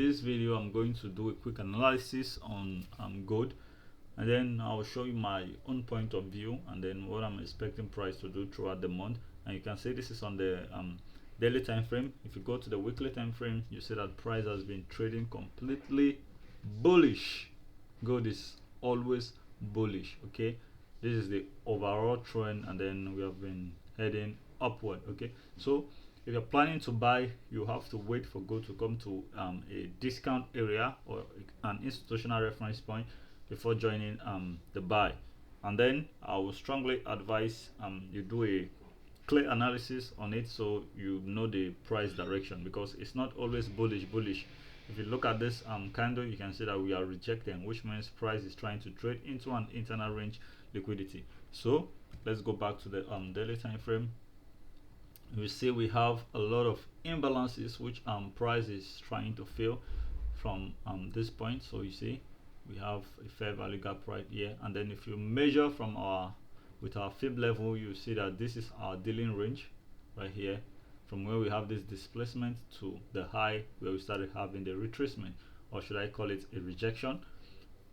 This video I'm going to do a quick analysis on gold, and then I'll show you my own point of view and then what I'm expecting price to do throughout the month. And you can see this is on the daily time frame. If you go to the weekly time frame, you see that price has been trading completely bullish. Gold is always bullish. Okay, this is the overall trend, and then we have been heading upward. Okay, so if you're planning to buy, you have to wait for gold to come to a discount area or an institutional reference point before joining the buy. And then I will strongly advise you do a clear analysis on it, so you know the price direction, because it's not always bullish. If you look at this candle, you can see that we are rejecting, which means price is trying to trade into an internal range liquidity. So let's go back to the daily time frame. You see we have a lot of imbalances which price is trying to fill from this point. So you see we have a fair value gap right here, and then if you measure from our fib level, you see that this is our dealing range right here, from where we have this displacement to the high where we started having the retracement, or should I call it a rejection.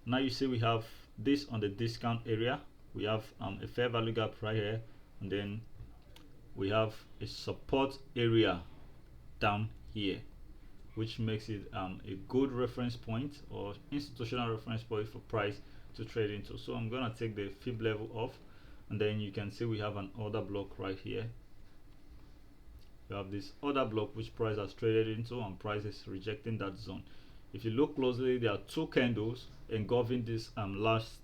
Now you see we have this on the discount area. We have a fair value gap right here, and then we have a support area down here, which makes it a good reference point or institutional reference point for price to trade into. So I'm gonna take the fib level off, and then you can see we have an order block right here. We have this order block which price has traded into, and price is rejecting that zone. If you look closely, there are two candles engulfing this last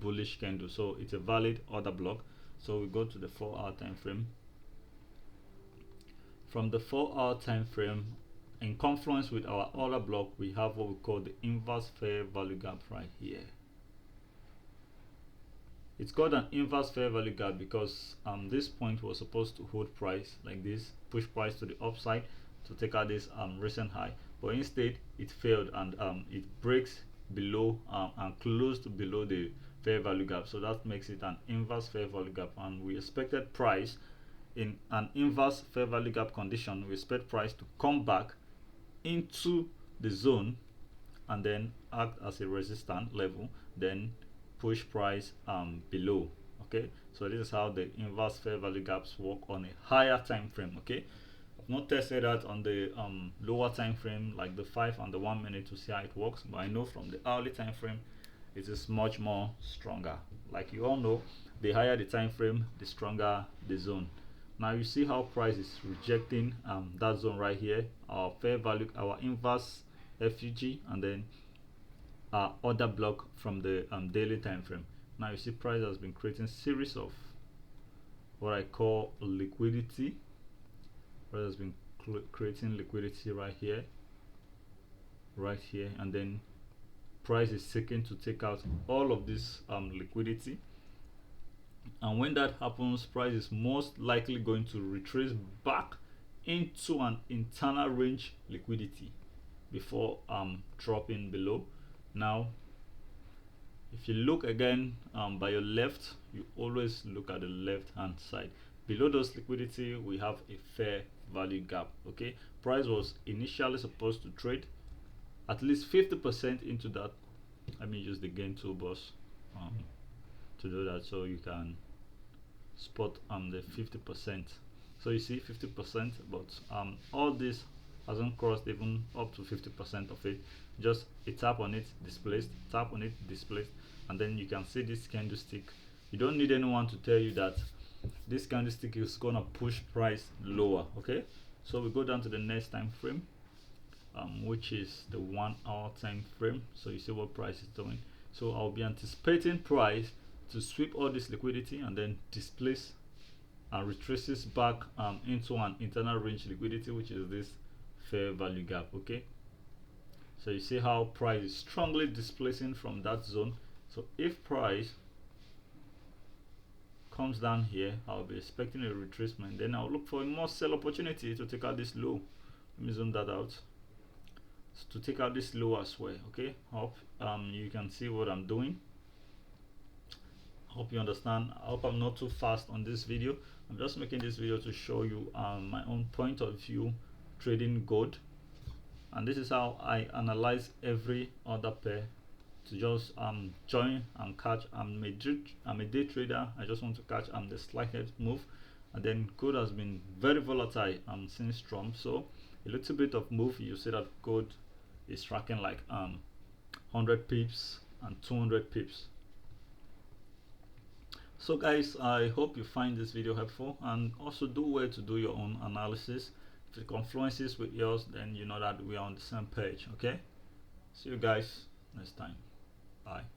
bullish candle, so it's a valid order block. So we go to the 4-hour time frame. From the 4-hour time frame, in confluence with our order block, we have what we call the inverse fair value gap right here. It's called an inverse fair value gap because this point was supposed to hold price like this, push price to the upside to take out this recent high, but instead it failed, and it breaks below and closed below the fair value gap. So that makes it an inverse fair value gap, and we expected price in an inverse fair value gap condition. We expect price to come back into the zone and then act as a resistance level, then push price below. Okay, so this is how the inverse fair value gaps work on a higher time frame. Okay, I've not tested that on the lower time frame like the 5 and the 1 minute to see how it works, but I know from the hourly time frame it is much more stronger. Like you all know, the higher the time frame, the stronger the zone. Now you see how price is rejecting that zone right here, our fair value, our inverse FUG, and then our order block from the daily time frame. Now you see price has been creating series of what I call liquidity. Price has been creating liquidity right here, and then price is seeking to take out all of this liquidity. And when that happens, price is most likely going to retrace back into an internal range liquidity before dropping below. Now if you look again by your left, you always look at the left hand side. Below those liquidity, we have a fair value gap. Okay, price was initially supposed to trade at least 50% into that. Let me use the gain toolbox to do that, so you can spot the 50%. So you see 50%, but all this hasn't crossed even up to 50% of it. Just a tap on it, displaced, tap on it, displaced, and then you can see this candlestick. You don't need anyone to tell you that this candlestick is gonna push price lower. Okay, so we go down to the next time frame, which is the 1-hour time frame. So you see what price is doing. So I'll be anticipating price to sweep all this liquidity and then displace and retraces back into an internal range liquidity, which is this fair value gap. Okay, so you see how price is strongly displacing from that zone. So if price comes down here, I'll be expecting a retracement, then I'll look for a more sell opportunity to take out this low. Let me zoom that out, so to take out this low as well. Okay, hope you can see what I'm doing. Hope you understand. I hope I'm not too fast on this video. I'm just making this video to show you my own point of view trading gold. and this is how I analyze every other pair to just join and catch. I'm a day trader. I just want to catch the slightest move, and then gold has been very volatile since Trump. So a little bit of move, you see that gold is tracking like 100 pips and 200 pips. So guys, I hope you find this video helpful, and also do well to do your own analysis. If it confluences with yours, then you know that we are on the same page. Okay, see you guys next time. Bye.